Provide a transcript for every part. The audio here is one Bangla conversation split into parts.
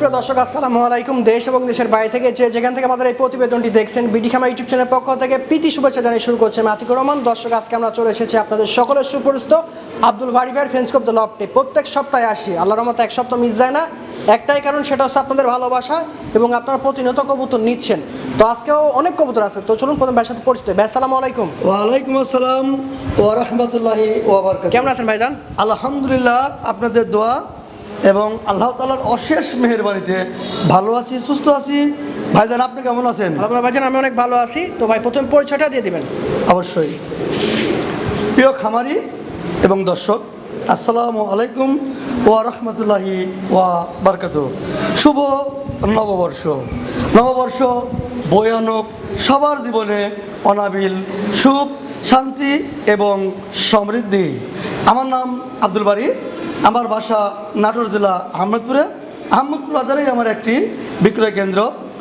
সুপ্রিয় দর্শক আসসালামু আলাইকুম। দেশ এবং দেশের বাইরে থেকে যেখান থেকে আমাদের এই প্রতিবেদনটি দেখছেন, বিডি খামার ইউটিউব চ্যানেলের পক্ষ থেকে প্রীতি শুভেচ্ছা জানিয়ে শুরু করছে আতিকুর রহমান। দর্শক, আজকে আমরা চলে এসেছি আপনাদের সকলের সুপরিচিত আব্দুল বারী ভাইয়ের ফ্রেন্ডস ক্লাব দ্য লফটে। প্রত্যেক সপ্তাহে আসি, আল্লাহর রহমতে এক সপ্তাহ মিস যায় না। একটাই কারণ, সেটা হচ্ছে আপনাদের ভালোবাসা এবং আপনারা প্রতিনিয়ত কবুতর নিচ্ছেন। তো আজকেও অনেক কবুতর আছে, তো চলুন প্রথম ভাইয়ের সাথে পরিচিত। ভাই আসসালামু আলাইকুম। ওয়ালাইকুম আসসালাম ওয়া রাহমাতুল্লাহি ওয়া বারাকাতুহু। কেমন আছেন ভাইজান? আলহামদুলিল্লাহ, আপনাদের দোয়া এবং আল্লাহ তাআলার অশেষ মেহেরবানিতে ভালো আছি, সুস্থ আছি। ভাইজান, আপনি কেমন আছেন? আলহামদুলিল্লাহ ভাইজান, আমি অনেক ভালো আছি। তো ভাই, প্রথম পরিচয়টা দিয়ে দিবেন। অবশ্যই। প্রিয় খামারি এবং দর্শক, আসসালামু আলাইকুম ওয়া রাহমাতুল্লাহি ওয়া বারাকাতুহু। শুভ নববর্ষ ভয়ানক, সবার জীবনে অনাবিল সুখ, শান্তি এবং সমৃদ্ধি। আমার নাম আব্দুল বারী, আমার বাসা নাটোর জেলা আহমেদপুর বাজারেই আমার একটি বিক্রয় কেন্দ্র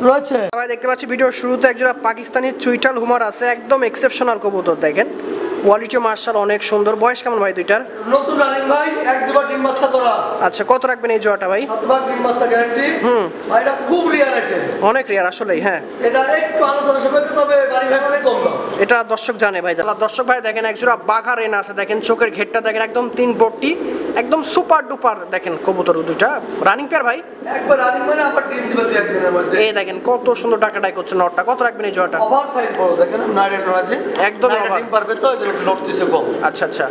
রয়েছে। ভাই, দেখতে পাচ্ছি ভিডিওর শুরুতে একজোড়া পাকিস্তানি চুইটাল হুমার আছে, একদম এক্সেপশনাল কবুতর। দেখেন কোয়ালিটি মার্শাল অনেক সুন্দর। বয়স কেমন ভাই দুইটার? নতুন রানিং ভাই, এক দুবার ডিম বাচ্চা করা। আচ্ছা, কত রাখবেন এই জোড়াটা ভাই? শতভাগ ডিম বাচ্চা গ্যারান্টি। ভাই, এটা খুব রিয়ার আইটেম, অনেক রিয়ার আসলেই। হ্যাঁ, এটা একটু আলোচনা সাপেক্ষে, তবে বাড়ি ভাই মানে কম দাম। এটা দর্শক জানে ভাই। দর্শক ভাই দেখেন, একজোড়া বাঘা রেন আছে। দেখেন চোখের ঘেরটা দেখেন, একদম তিন বট্টি, একদম সুপার ডুপার। দেখেন কবুতর দুইটা রানিং পেয়ার ভাই, একবার রানিং মানে আবার ডিম দিবে দুই একদিনের মধ্যে। এই দেখেন কত সুন্দর ডাকাটাই করছে নটটা। কত রাখবেন এই জোড়াটা? ওভার সাইজ বড়, দেখেন নাইরের আছে একদম ওভার। ডিম পারবে তো, এদের নট দিছে কম। আচ্ছা আচ্ছা,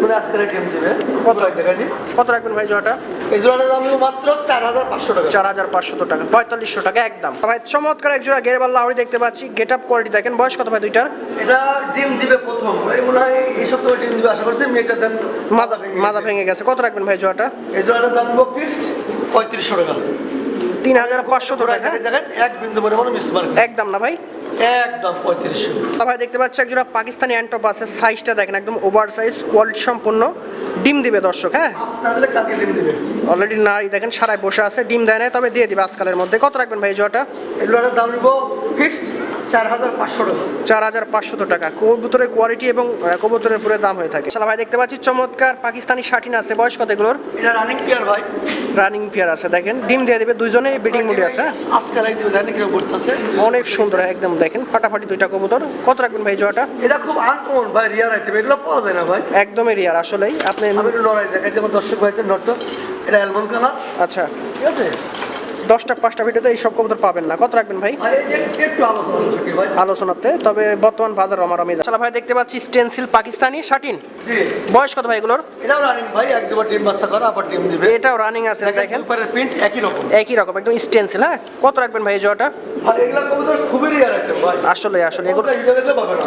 মানে আজকে ডিম দিবে কত টাকা জি? কত রাখবেন ভাই জোড়াটা? এই জোড়াটার দাম মাত্র 4500 টাকা। 4500 টাকা, 4500 টাকা একদম। ভাই চমৎকার এক জোড়া গেরবাল লাউরি দেখতে পাচ্ছি। গেট আপ কোয়ালিটি দেখেন। বয়স কত ভাই দুইটার? এটা ডিম দিবে প্রথম, এই মনে হয় এই সপ্তাহে ডিম দিবে আশা করছি। মেয়েটা দেন মাজা ভেঙে গেছে। কত রাখবেন ভাই জোড়াটা? এই জোড়াটার দাম ফিক্সড 3500 টাকা। 3500 টাকা দেখেন, এক বিন্দু পরিমাণ মিসমার্ক একদম না ভাই, একদম 3500। ভাই দেখতে পাচ্ছি একজোড়া পাকিস্তানি অ্যান্টপ আছে। সাইজটা দেখেন একদম ওভার সাইজ, কোয়ালিটি সম্পূর্ণ। ডিম দিবে দর্শক। হ্যাঁ, তাহলে কালকে ডিম দিবে। অলরেডি নারী দেখেন সারায় বসে আছে, ডিম দেয় না, তবে দিয়ে দিবে আজকালের মধ্যে। কত রাখবেন ভাই জোড়াটা? এই জোড়াটার দাম নিব ফিক্সড 4500 টাকা। 4500 টাকা। কবুতরের কোয়ালিটি এবং কবুতরের পুরো দাম হয়ে থাকে। ভাই দেখতে পাচ্ছি চমৎকার পাকিস্তানি শাটিন আছে। বয়স কত এগুলোর? এটা রানিং পেয়ার ভাই, রানিং পেয়ার আছে। দেখেন ডিম দিয়ে দিবে, দুইজনেই ব্রিডিং মুডে আছে। আজকে রাই দিবে, জানেন কেউ করতেছে অনেক সুন্দর একদম। দেখেন ফাটাফাটি দুইটা কবুতর। কত রাখবেন ভাই জোড়াটা? এটা খুব আনকমন ভাই, রিয়ার আইটেম, এগুলো পাওয়া যায় না ভাই। একদমই রিয়ার আসলেই। আপনি আমি একটু লড়াই দেখাই যেমন দর্শক ভাইদের নট। এটা অ্যালমন্ড কালার। আচ্ছা, ঠিক আছে, 10টা 5টা ভিডিওতে এই সব কবুতর পাবেন না। কত রাখবেন ভাই? ভাই একটু আলোচনা ঝুঁকি ভাই, আলোচনাতে, তবে বর্তমান বাজার রমারমি। ভাই দেখতে পাচ্ছি স্টেনসিল পাকিস্তানি শাটিন। জি। বয়স কত ভাই এগুলোর? এটাও রানিং ভাই, এক দুবার ডিম বাচ্চা করা, আবার ডিম দিবে। এটাও রানিং আছে। দেখেন উপরের প্রিন্ট একই রকম, একই রকম একদম স্টেনসিল। হ্যাঁ, কত রাখবেন ভাই এই জোড়াটা? আর এগুলা কবুতর খুবই রিয়ার আইটেম ভাই। আসলে এগুলো ভিডিও দেখলে পাবে না,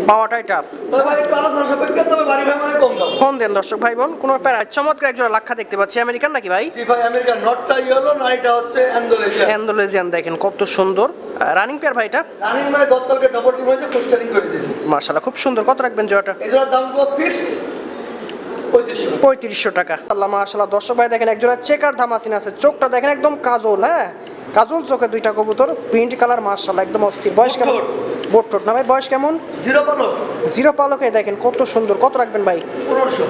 পাওয়াটাই টাফ। তবে ভাই একটু আলোচনা সাপেক্ষে, তবে বাড়ি ভাই মানে কম দাম। ফোন দেন দর্শক ভাই বোন, কোনো প্যারা। চমৎকার একজোড়া লাক্ষা দেখতে পাচ্ছি। আমেরিকান নাকি ভাই? জি ভাই, আমেরিকান। নটটা ইয়েলো, নাইটা হচ্ছে অ্যান্ডোলেশিয়া। অ্যান্ডোলেজিয়ান। দেখেন কত সুন্দর রানিং পেয়ার ভাই। এটা রানিং মানে গতকালকে ডবল টিম হয়েছে, পোস্টারিং করে দিয়েছি। মাশাআল্লাহ খুব সুন্দর। কত রাখবেন জোড়াটা? এগুলোর দাম ফিক্সড 3500 টাকা। আল্লাহ মাশাআল্লাহ। দর্শক ভাই দেখেন একজোড়া চেকার ধামাসিন আছে। চোখটা দেখেন একদম কাজল। হ্যাঁ, কাজল চোখে দুইটা কবুতর, প্রিন্ট কালার মাশাআল্লাহ একদম অস্থির। বয়স কেমন? বোটটোট না ভাই, বয়স কেমন? জিরো পালক। জিরো পালকে দেখেন কত সুন্দর। কত রাখবেন ভাই? 1500।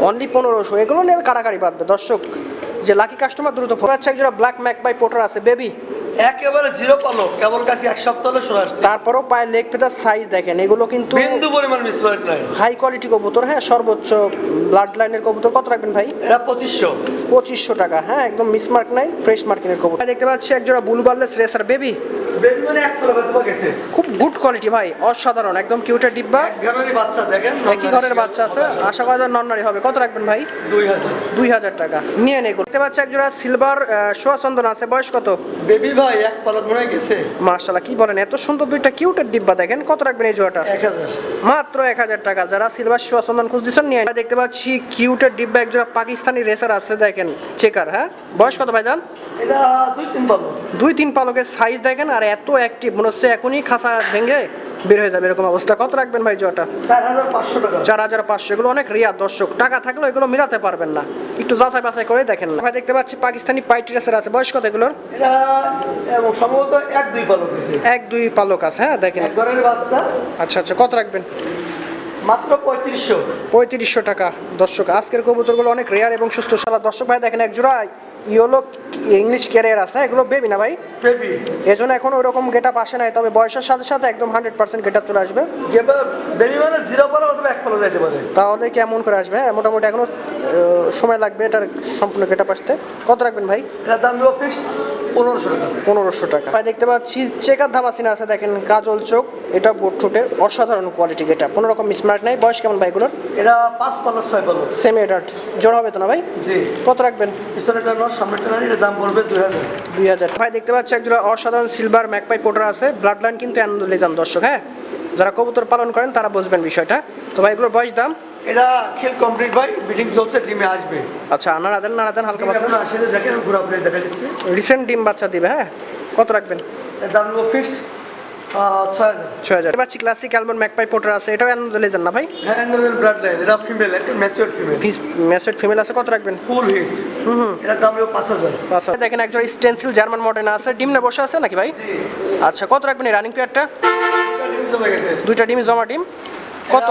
অনলি 1500। এগুলো নিয়ে কাড়াকাড়ি বাঁধবে দর্শক। যে লাকি কাস্টমার দ্রুত ফোন। আচ্ছা, একজোড়া ব্ল্যাক ম্যাক বাই পোটার আছে বেবি, একেবারে জিরো পালক, কেবল কাছে এক সপ্তাহ হলো সরে আসছে। তারপরেও পায়ের লেগ পেতার সাইজ দেখেন। এগুলো কিন্তু বিন্দু পরিমাণ মিসমার্ক নাই, হাই কোয়ালিটি কবুতর। হ্যাঁ, সর্বোচ্চ ব্লাড লাইনের কবুতর। কত রাখবেন ভাই? এটা 2500। 2500 টাকা। হ্যাঁ, একদম মিসমার্ক নাই, ফ্রেশ মার্কিনের কবুতর। দেখতে পাচ্ছি একজোড়া ব্লু বার্লেস রেসার বেবি, বেবি মানে এক পালক হতে গেছে, খুব গুড কোয়ালিটি ভাই, অসাধারণ একদম কিউটের ডিব্বা। এক ঘরেরই বাচ্চা দেখেন, একই ঘরের বাচ্চা আছে, আশা করা যায় নন্নারি হবে। কত রাখবেন ভাই? 2000 টাকা। নিয়ে নেই। দেখতে পাচ্ছি একজোড়া সিলভার সোয়াচন্দন আছে। বয়স কত? বেবি ভাই এক পালক মনে গেছে। মাশাআল্লাহ, কি বলেন, এত সুন্দর দুইটা কিউটের ডিব্বা দেখেন। কত রাখবেন এই জোড়াটা? 1000। মাত্র 1000 টাকা। যারা সিলভার সোয়াচন্দন খুঁজছেন নিয়ে দেখতে পাচ্ছি কিউটের ডিব্বা একজোড়া পাকিস্তানি রেসার আছে। দেখেন চেকার। হ্যাঁ, বয়স কত ভাই জান? এটা 2-3 পালক। 2-3 পালকের সাইজ দেখেন, আর এত অ্যাক্টিভ, মনে হচ্ছে এখনই খাসা ভেঙে বের হয়ে যাবে এরকম অবস্থা। কত রাখবেন ভাই জোড়াটা? 4500 টাকা। 4500। এগুলো অনেক রিয়া দর্শক, টাকা থাকলেও এগুলো মিলাতে পারবেন না, একটু যাচাই বাছাই করে দেখেন না ভাই। দেখতে পাচ্ছি পাকিস্তানি পাইটি রেসার আছে। বয়স কত এগুলোর? এটা সম্ভবত 1-2 পালক দিছে। 1-2 পালক আছে। হ্যাঁ দেখেন, এক ঘরের বাচ্চা। আচ্ছা আচ্ছা, কত রাখবেন? মাত্র 3500। 3500 টাকা। দর্শক, আজকের কবুতরগুলো অনেক রেয়ার এবং সুস্থ। সালা দর্শক ভাই দেখেন একজোড়া ইয়েলো ইংলিশ ক্যারিয়ার আছে, এগুলো বেবি না ভাই? বেবি। এজন্য এখন ওইরকম গেট আপ আসে নাই, তবে বয়সের সাথে সাথে একদম 100% গেট আপ চলে আসবে। বেবি মানে 0 পালা অথবা 1 পালা যাইতে পারে। তাহলে কেমন করে আসবে? মোটামুটি এখনো সময় লাগবে এটার সম্পূর্ণ গেট আপ আসতে। কত রাখবেন ভাই? এটার দাম দেবো ফিক্সড 1500 টাকা। 1500 টাকা। ভাই দেখতে পাচ্ছি চেকার ধামাসিনা আছে, দেখেন কাজল চোখ, এটা বোট ঠোঁটের অসাধারণ কোয়ালিটি, এটা কোনো রকম মিসমার্ক নাই। বয়স কেমন ভাই এগুলোর? এটা 5 পালক 6 পালক। সেমি অ্যাডাল্ট, জোড়া হবে তো না ভাই? জি। কত রাখবেন? পিছনেটা নর সামনেটা নারী, এর দাম পড়বে 2000। 2000। ভাই দেখতে পাচ্ছি একজোড়া অসাধারণ সিলভার ম্যাকপাই পোটার আছে, ব্লাড লাইন কিন্তু অ্যান্ডোলিজাম দর্শক, হ্যাঁ যারা কবুতর পালন করেন তারা বুঝবেন বিষয়টা। তো ভাই এগুলোর বয়স দাম? এটা খেল কমপ্লিট ভাই, বিডিং চলছে, ডিমে আসবে। আচ্ছা, নাড়া দেন হালকা পাতলা। এখন আসলে দেখেন ঘোরাঘুরি দেখা দিচ্ছে, রিসেন্ট ডিম বাচ্চা দিবে, হ্যাঁ। কত রাখবেন? এর দাম নেবো ফিক্সড 6000। 6000। পাচ্ছি ক্লাসিক অ্যালমন্ড ম্যাকপাই পোটার আছে, এটাও অ্যান্ডোলিজাম না ভাই? হ্যাঁ, অ্যাঙ্গেল ব্লাড লাইন, এটা ফিমেল, একটা ম্যাচিওর ফিমেল। ম্যাসেট ফিমেল আছে, কত রাখবেন? ফুল হিট। এটার দাম নেবো 5000। আচ্ছা, দেখেন একজন স্টেনসিল জার্মান মডেল আছে, ডিম না বসে আছে নাকি ভাই? আচ্ছা, কত রাখবেন এই রানিং পেয়ারটা? দুইটা ডিম জমা ডিম। কত?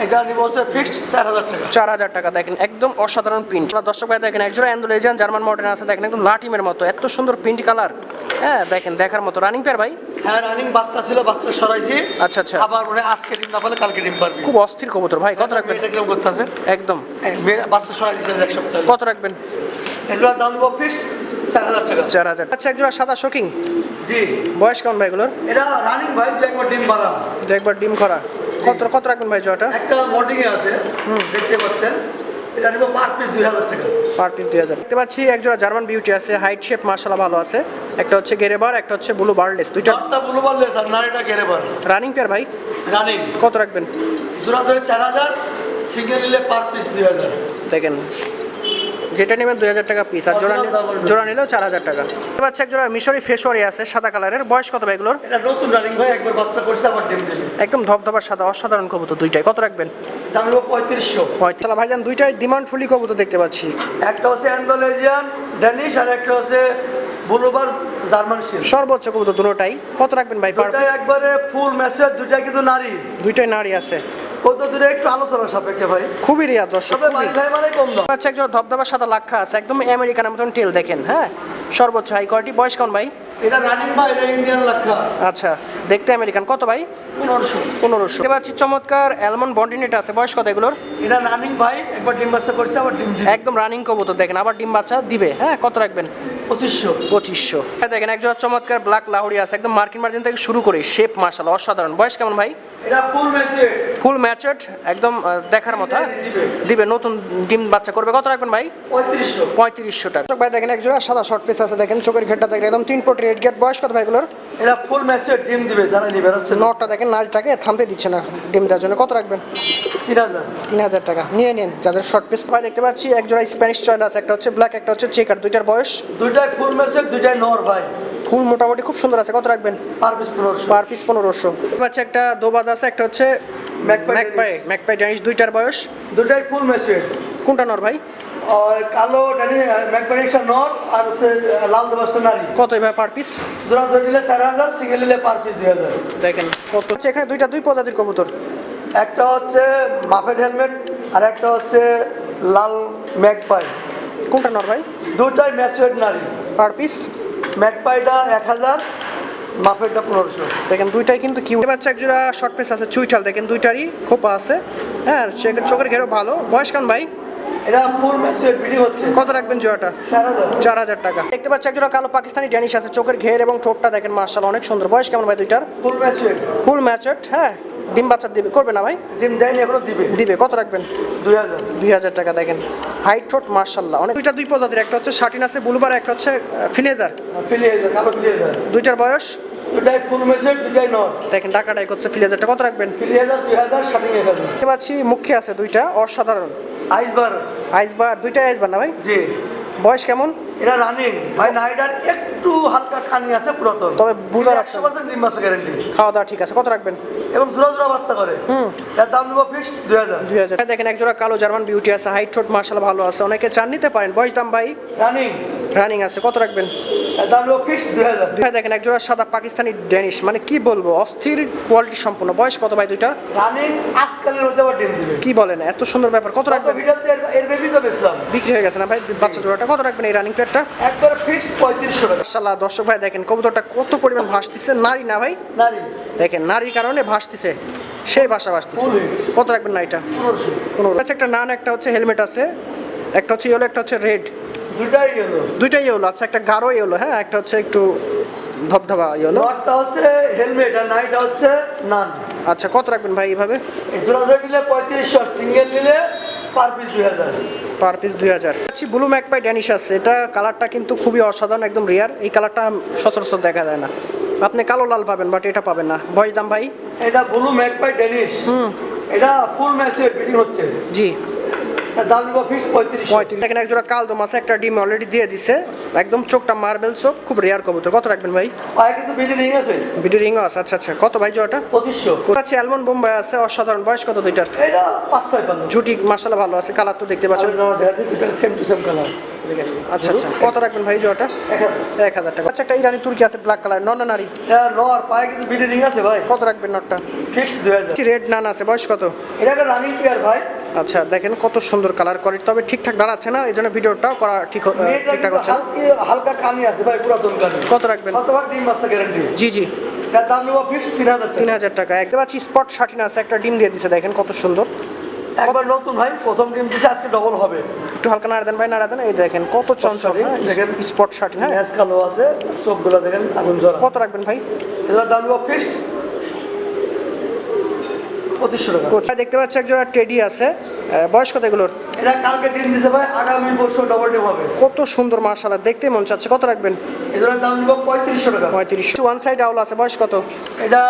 এটা নিবো হচ্ছে ফিক্সড 4000 টাকা। 4000 টাকা। দেখেন একদম অসাধারণ প্রিন্ট। দর্শক ভাই দেখেন একজোড়া অ্যান্ডোলেজিয়ান জার্মান মডেল আছে, দেখেন একদম লাটিমের মতো, এত সুন্দর প্রিন্ট কালার, হ্যাঁ দেখেন দেখার মতো। রানিং পেয়ার ভাই? হ্যাঁ, রানিং বাচ্চা ছিল, বাচ্চা সরাইছি। আচ্ছা আচ্ছা, আবার মানে আজকে ডিম না পারলে কালকে ডিম পারবে। খুব অস্থির কবুতর ভাই। কত রাখবেন? এটা কিরকম করতে আছে একদম বাচ্চা সরাই দিয়েছে 1 সপ্তাহ। কত রাখবেন? এগুলোর দাম দেবো ফিক্সড 4000 টাকা। 4000। আচ্ছা, একজোড়া সাদা শোকিং, জি। বয়স কেমন ভাই এগুলোর? এটা রানিং ভাই, দু একবার ডিম পারা। একবার ডিম করা। কত রাখবেন ভাই জোড়াটা? একটা মডিং এ আছে, দেখতে পাচ্ছেন। এটা নিবো পার পিস 2000 টাকা। Per piece 2000। দেখতে পাচ্ছি একজোড়া জার্মান বিউটি আছে, হাইট শেপ মাশাআল্লাহ ভালো আছে। একটা হচ্ছে গেরেবার, একটা হচ্ছে ব্লু বার্ডলেস, দুইটা চারটা ব্লু বার্ডলেস আর নারীটা গেরেবার। রানিং পেয়ার ভাই? রানিং। কত রাখবেন? জোড়া ধরে 4000, সিঙ্গেল নিলে পার পিস 2000। দেখেন যেটা নেবেন 2000 টাকা পিস, আর জোড়া নিলেও 4000 টাকা। এবার হচ্ছে একজোড়া মিশরি ফেশওয়ারি আছে সাদা কালারের, বয়স কত ভাই এগুলোর? এটা নতুন রানিং ভাই, একবার বাচ্চা করছে আবার ডিম দিবে। একদম ধবধবা সাদা, অসাধারণ কবুতর দুইটাই। কত রাখবেন? দাম নেবো 3500। তাহলে ভাইজান দুইটাই ডিমান্ড ফুলি কবুতর দেখতে পাচ্ছি। একটা হচ্ছে অ্যান্ডোলেজিয়ান ড্যানিশ আর একটা হচ্ছে ব্লুবার জার্মান শিল্ড। সর্বোচ্চ কবুতর দুটোটাই। কত রাখবেন ভাই? দুটাই একবারে ফুল ম্যাচের, দুটাই কিন্তু নারী। দুইটাই নারী আছে, কবুতর দুটো একটু আলোচনা সাপেক্ষে ভাই, খুবই রেয়ার দর্শক। তবে ভাই ভাই মানে কম দাম। আচ্ছা, একজন ধবধবা সাদা লাক্ষা আছে, একদম আমেরিকানের মতন টেল দেখেন, হ্যাঁ সর্বোচ্চ হাই কোয়ালিটি। বয়স কেমন ভাই? এটা রানিং ভাই, এটা ইন্ডিয়ান লাক্ষা। আচ্ছা, দেখতে আমেরিকান। কত ভাই? 1500। 1500। দেখতে পাচ্ছি চমৎকার অ্যালমন্ড বন্ডিনেট আছে, বয়স কত এগুলোর? এটা রানিং ভাই, একবার ডিম বাচ্চা করছে আবার ডিম দিবে। একদম রানিং কবুতর দেখেন, আবার ডিম বাচ্চা দিবে, হ্যাঁ। কত রাখবেন? 2500। 2500। দেখেন একজন চমৎকার ব্ল্যাক লাহোরি আছে, একদম মার্কিন মার্জিন থেকে শুরু করে শেপ মাশাআল্লাহ অসাধারণ। বয়স কেমন ভাই? এটা ফুল ম্যাচের। ফুল ম্যাচড, একদম দেখার মতো, হ্যাঁ? দিবে, নতুন ডিম বাচ্চা করবে। কত রাখবেন ভাই? 3500। 3500 টাকা। ভাই দেখেন একজোড়া সাদা শর্ট পিস আছে, দেখেন চোখের ঘেরটা দেখেন একদম 3 পট রেড গেট। বয়স কত ভাই এগুলোর? এটা ফুল ম্যাচের, ডিম দিবে, জানা নিবে রাখছে। নটটা দেখেন নারীটাকে থামতে দিচ্ছে না ডিম দেওয়ার জন্য। কত রাখবেন? 3000। 3000 টাকা। নিয়ে নিন যাদের শর্ট পিস। ভাই দেখতে পাচ্ছি একজোড়া স্প্যানিশ চয়েল আছে, একটা হচ্ছে ব্ল্যাক, একটা হচ্ছে চেকার, দুইটার বয়স? দুইটাই ফুল ম্যাচের, দুইটাই নর ভাই। ফুল মোটামুটি খুব সুন্দর আছে। কত রাখবেন? Per piece 1500। Per piece 1500। পাচ্ছি একটা দোবাজ আছে, একটা হচ্ছে ম্যাকপাই ড্যানিশ, দুইটার বয়স? দুইটাই ফুল ম্যাচের। কোনটা নর ভাই? কালো ড্যানি ম্যাকবারিকটা নর আর হচ্ছে লাল দেবাসটা নারী। কত ভাই পার পিস? জোড়া ধরে নিলে 4000, সিঙ্গেল নিলে পার পিস 2000। দেখেন কত হচ্ছে এখানে, দুই প্রজাতির কবুতর। একটা হচ্ছে মাফেড হেলমেট আর একটা হচ্ছে লাল ম্যাকপাই। কোনটা নর ভাই? দুটাই ম্যাচুয়েড নারী। Per piece? ম্যাকপাইটা 1000, মাফেডটা 1500। দেখেন দুইটাই কিন্তু কিউ। বাচ্চা একজোড়া শর্ট পিস আছে চুইটাল, দেখেন দুইটারই খোপা আছে, হ্যাঁ চোখের ঘেরও ভালো। বয়স কেমন ভাই? এটা ফুল ম্যাচুয়েড বিডিং হচ্ছে। কত রাখবেন জোড়াটা? 4000। 4000 টাকা। দেখতে পাচ্ছি একজোড়া কালো পাকিস্তানি ড্যানিশ আছে, চোখের ঘের এবং ঠোঁটটা দেখেন মাশাআল্লাহ অনেক সুন্দর। বয়স কেমন ভাই দুইটার? ফুল ম্যাচুয়েড। ফুল ম্যাচড, হ্যাঁ। ডিম বাচ্চা দিবে, করবে না ভাই? ডিম দেয়নি এখনো, দিবে। দিবে। কত রাখবেন? 2000। 2000 টাকা। দেখেন হাইট ঠোঁট মাশাআল্লাহ অনেক। দুই প্রজাতির, একটা হচ্ছে শার্টিন আছে ব্লুবার, একটা হচ্ছে ফিলেজার, ফিলিয়েজার, কালো ফিলিয়েজার। দুইটার বয়স? দুটাই ফুল ম্যাচুয়েড, দুটাই নর। দেখেন টাকাটাই করছে ফিলেজারটা। কত রাখবেন? ফিলিয়েজার 2000, শাটিং 1000। দেখতে পাচ্ছি মুখে আছে দুইটা অসাধারণ আইসবার। আইসবার, দুইটাই আইসবার না ভাই? জি। বয়স কেমন? এটা রানিং ভাই, নাইডার একটু হালকা খানি আছে, পুরাতন, তবে বুঝা রাখছে 100% ডিম বাচ্চা গ্যারান্টি। খাওয়া দাওয়া ঠিক আছে। কত রাখবেন? এবং জোড়া জোড়া বাচ্চা করে। এর দাম দেবো ফিক্সড 2000। 2000। দেখেন একজোড়া কালো জার্মান বিউটি আছে, হাইট ঠোঁট মাশাআল্লাহ ভালো আছে, অনেকে চান নিতে পারেন। বয়স দাম ভাই? রানিং। রানিং আছে। কত রাখবেন? এর দাম নেবো ফিক্সড 2000। ভাই দেখেন একজোড়া সাদা পাকিস্তানি ড্যানিশ, মানে কি বলবো, অস্থির কোয়ালিটি সম্পূর্ণ। বয়স কত ভাই দুইটা? রানিং আজকালের মধ্যে আবার ডিম দিবে। কি বলেন, এত সুন্দর ব্যাপার। কত রাখবেন? ভিডিওতে এর বেবি তো বেচলাম, বিক্রি হয়ে গেছে না ভাই বাচ্চা জোড়াটা? কত রাখবেন এই রানিং পেয়ারটা? একবার ফিক্সড 3500 টাকা। মাশাআল্লাহ দর্শক ভাই দেখেন কবুতরটা কত পরিমাণ ভাসতেছে। নারী না ভাই? নারী। দেখেন নারীর কারণে ভাসতেছে, সেই ভাষা ভাসতেছে। কত রাখবেন না এটা? 1500। আচ্ছা একটা নান, একটা হচ্ছে হেলমেট আছে, একটা হচ্ছে ইয়েলো, একটা হচ্ছে রেড। দুটাই গেল। দুইটাই ইয়েলো। আচ্ছা একটা গাঢ় ইয়েলো, হ্যাঁ, একটা হচ্ছে একটু ধবধবা ইয়েলো। নটটা হচ্ছে হেলমেট আর নাইটা হচ্ছে নান। আচ্ছা কত রাখবেন ভাই এইভাবে? এই জোড়া ধরে নিলে 3500, সিঙ্গেল নিলে পার পিস 2000। Per piece 2000। আচ্ছা ব্লু ম্যাকপাই ড্যানিশ আছে, এটা কালারটা কিন্তু খুবই অসাধারণ, একদম রিয়ার। এই কালারটা সচরাচর দেখা যায় না। আপনি কালো লাল পাবেন বাট এটা পাবেন না। বয়স দাম ভাই? এটা ব্লু ম্যাকপাই ড্যানিশ। এটা ফুল ম্যাচিউর ব্রিডিং হচ্ছে। জি। এর দাম নিব ফিক্সড 3500। 35। দেখেন একজোড়া কালদম আছে, একটা ডিম অলরেডি দিয়ে দিছে, একদম চোখটা মার্বেল চোখ, খুব রেয়ার কবুতর। কত রাখবেন ভাই? পায়ে কিন্তু বিডি রিং আছে। বিডি রিংও আছে। আচ্ছা আচ্ছা কত ভাই জোড়াটা? 2500। আছে অ্যালমন্ড বোম্বাই আছে, অসাধারণ। বয়স কত দুইটার? এটা 5-6 পাল্লা। ঝুটি মাশাআল্লাহ ভালো আছে, কালার তো দেখতে পাচ্ছেন। Same to same colour. আচ্ছা আচ্ছা কত রাখবেন ভাই জোড়াটা? 1000 টাকা। আচ্ছা একটা ইরানি তুর্কি আছে ব্ল্যাক কালার, নন না নারী? এটা নর, পায়ে কিন্তু বিডি রিং আছে ভাই। কত রাখবেন নটটা? ফিক্সড 2000। রেড নান আছে, বয়স কত? এটা রানিং পেয়ার ভাই। আচ্ছা দেখেন কত সুন্দর কালার কোয়ালিটি, তবে ঠিকঠাক দাঁড়াচ্ছে না, এই জন্য ভিডিওটাও করা ঠিকঠাক হচ্ছে না। হালকা কানি আছে ভাই, পুরাতন কানি। কত রাখবেন? কতবার ডিম বাচ্চা গ্যারান্টি? জি জি। এর দাম নেব ফিক্সড 3000 টাকা। 3000 টাকা। একদম আছে স্পট শার্টিন আছে, একটা ডিম দিয়ে দিছে, দেখেন কত সুন্দর। একবার নতুন ভাই, প্রথম ডিম দিছে, আজকে ডবল হবে। একটু হালকা নাড়া দেন ভাই, নাড়া দেন। এই দেখেন কত চঞ্চল, দেখেন স্পট শার্টিন। হ্যাঁ ম্যাচ কালো আছে, চোখগুলো দেখেন আগুন ঝরা। কত রাখবেন ভাই? এর দাম নেব ফিক্সড 2500 টাকা। কোথায় দেখতে পাচ্ছি একজোড়া টেডি আছে, বয়স কত এগুলোর? এটা কালকে ডিম দিছে ভাই, আগামী পরশু ডবল ডিম হবে। কত সুন্দর মাশাআল্লাহ, দেখতে মন চাচ্ছে। কত রাখবেন? এর দাম নেব 3500 টাকা। 35। ওয়ান সাইড আউল আছে, বয়স কত? এটা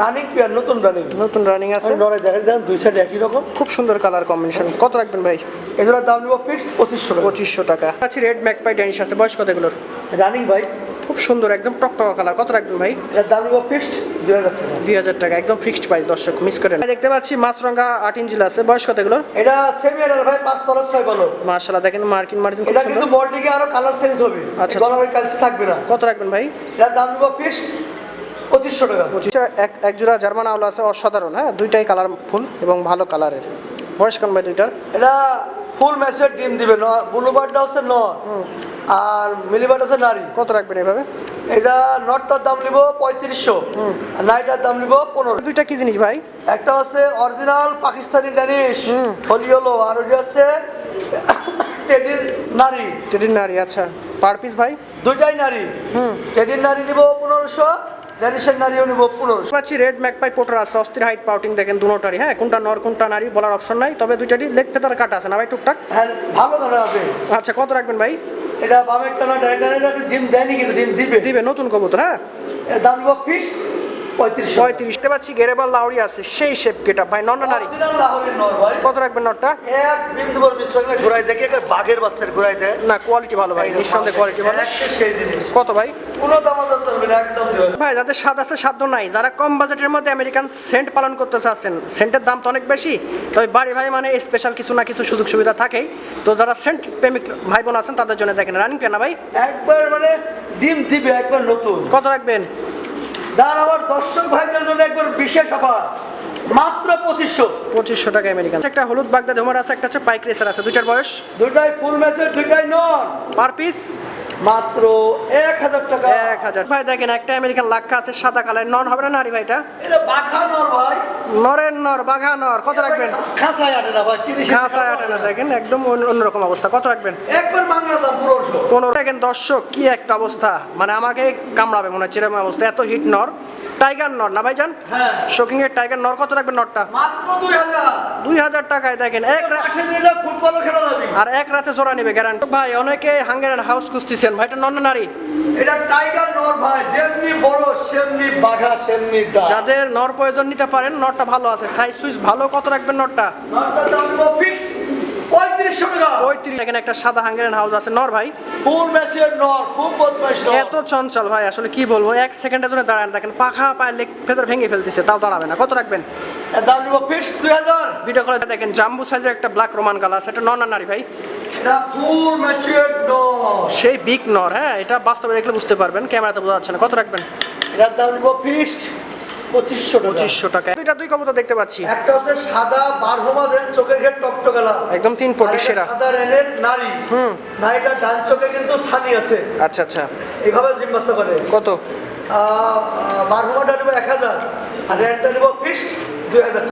রানিং পেয়ার, নতুন রানিং। নতুন রানিং আছে, নরে দেখেন দুই সাইড একই রকম, খুব সুন্দর কালার কম্বিনেশন। কত রাখবেন ভাই? এর দাম নেব ফিক্সড 2500 টাকা। 2500 টাকা। আচ্ছা রেড ম্যাকপাই ড্যানিশ আছে, বয়স কত এগুলোর? রানিং ভাই, খুব সুন্দর একদম টকটকা কালার। কত রাখবেন ভাই? এর দাম নেব ফিক্সড 2000 টাকা। 2000 টাকা, একদম ফিক্সড প্রাইস, দর্শক মিস করেন। দেখতে পাচ্ছি মাছরাঙ্গা 8 ইঞ্চিল আছে, বয়স কত এগুলোর? এটা সেমি এডাল ভাই, 5 পালক 6 পালক। মাশাআল্লাহ দেখেন মার্কিন খুব এটা সুন্দর। কিন্তু বডিকে আরো কালার চেঞ্জ হবে। আচ্ছা, গলার ওই কালচে থাকবে না। কত রাখবেন ভাই? এর দাম নেব ফিক্সড 2500 টাকা। 25। এক জোড়া জার্মান আউল আছে, অসাধারণ। হ্যাঁ দুইটাই কালার ফুল এবং ভালো কালারের। বয়স কোন ভাই দুইটার? এটা ফুল ম্যাচের ডিম দিবে, ব্লু বার্ডটা হচ্ছে নর আর মিলি বার্ড হচ্ছে নারী। কত রাখবেন এইভাবে? এটা নটটার দাম নিব 3500, আর নাইটার দাম নিব 15। দুইটা কি জিনিস ভাই? একটা হচ্ছে অরিজিনাল পাকিস্তানি ড্যানিশ হলিওলো, আর ওইটা হচ্ছে টেডির নারী। টেডির নারী। আচ্ছা পার পিস ভাই? দুইটাই নারী। টেডির নারী নিব 1500, ড্যানিশের নারীও নিব 1500। পাচ্ছি রেড ম্যাকপাই পোটার আছে, অস্থির হাইট পাউটিং দেখেন দুটোটারই। হ্যাঁ কোনটা নর কোনটা নারী বলার অপশন নাই, তবে দুইটারই লেগ ফেতার কাটা আছে না ভাই টুকটাক? হ্যাঁ ভালো দানা আছে। আচ্ছা কত রাখবেন ভাই? এটা বামের টানা ডাইরেক্ট ডিম দেয়নি, কিন্তু ডিম দিবে। দিবে নতুন কবুতর। হ্যাঁ এর দাম নিব ফিক্সড 3500। 35। দেখতে পাচ্ছি গেরেবাল লাউরি আছে, সেই শেপ গেটা ভাই, নর না নারী? অরিজিনাল লাহোরের নর ভাই। কত রাখবেন নরটা? এক বিন্দু পর বিশ্বকে ঘুরাই দেখি, একটা বাঘের বাচ্চার ঘুরাই দেয় না কোয়ালিটি ভালো ভাই, নিঃসন্দেহে কোয়ালিটি ভালো। একটা সেই জিনিস। কত ভাই? কোনো দামাদার চলবে না, একদম দিবেন ভাই যাদের স্বাদ আছে সাধ্য নাই, যারা কম বাজেটের মধ্যে আমেরিকান সেন্ট পালন করতে চাচ্ছেন, সেন্টের দাম তো অনেক বেশি, তবে বাড়ি ভাই মানে স্পেশাল কিছু না কিছু সুযোগ সুবিধা থাকেই। তো যারা সেন্ট প্রেমিক ভাই বোন আছেন তাদের জন্য দেখেন রানিং পেয়ার না ভাই? একবার মানে ডিম দিবে, একবার নতুন। কত রাখবেন? যার আমার দর্শক ভাইদের জন্য একবার বিশেষ অফার, মাত্র 2500। 2500 টাকা আমেরিকান। একটা হলুদ বাগদা ধুমার আছে, একটা হচ্ছে পাইক রেসার আছে, দুইটার বয়স? দুটাই ফুল ম্যাচের, দুটাই নর। পার পিস মাত্র 1000 টাকা। 1000 ভাই। দেখেন একটা আমেরিকান লাক্কা আছে সাদা কালার, নন হবে না নারী ভাইটা? এটা বাঘা নর ভাই, নরের নর, বাঘা নর। কত রাখবেন? খাসায় আটে না ভাই, 30 খাসায় আটে না, দেখেন একদম অন্যরকম অবস্থা। কত রাখবেন? একবার মাংনা দাম 1500। 15। দেখেন দর্শক কি একটা অবস্থা, মানে আমাকে কামড়াবে মনে হচ্ছে এরকম অবস্থা, এত হিট নর। টাইগার নর না ভাইজান? হ্যাঁ। শোকিং এর টাইগার নর। কত রাখবেন নরটা? মাত্র 2000। 2000 টাকায় দেখেন মাঠে নিলে ফুটবলও খেলা যাবে। আর এক রাতে জোড়া নেবে গ্যারান্টি। ভাই অনেকে হাঙ্গেরিয়ান হাউস খুঁজতেছেন, ভাইটা নর না নারী? এটা টাইগার নর ভাই, যেমনি বড় সেমনি বাঘা সেমনি ডাক। যাদের নর প্রয়োজন নিতে পারেন, নরটা ভালো আছে, সাইজ সুইজ ভালো। কত রাখবেন নরটা? নরটার দাম নিব ফিক্সড 3500 টাকা। 35। এখানে একটা সাদা হাঙ্গেরিয়ান হাউস আছে, নর ভাই? ফুল ম্যাচিউর নর, খুব বদমাইশ নর। এত চঞ্চল ভাই, আসলে কি বলবো, এক সেকেন্ডের জন্য দাঁড়ান, দেখেন পাখা পায়ে লেগ ফেদার ভেঙে ফেলতেছে, তাও দাঁড়াবে না। কত রাখবেন? এর দাম নিব ফিক্সড 2000। ভিডিও করে দেখেন জাম্বু সাইজের একটা ব্ল্যাক রোমান কালার আছে, এটা নর না নারী ভাই? এটা ফুল ম্যাচিউরড নর। সেই বিগ নর, হ্যাঁ এটা বাস্তবে দেখলে বুঝতে পারবেন, ক্যামেরাতে বোঝা যাচ্ছে না। কত রাখবেন? এটার দাম নিব ফিক্সড 2500 টাকা। 2500 টাকা। দুই কবুতর দেখতে পাচ্ছি। একটা হচ্ছে সাদা বারহমা দেন, চোখের ঘের টকটকে লাল, একদম 3 পটি সেরা। সাদা রেনের নারী। নারীটা ডান চোখে কিন্তু ছানি আছে। আচ্ছা আচ্ছা। এইভাবে জিজ্ঞাসা করে। কত? বারহমাটা নিব 1000 আর রেনটা নিব ফিক্সড 2000।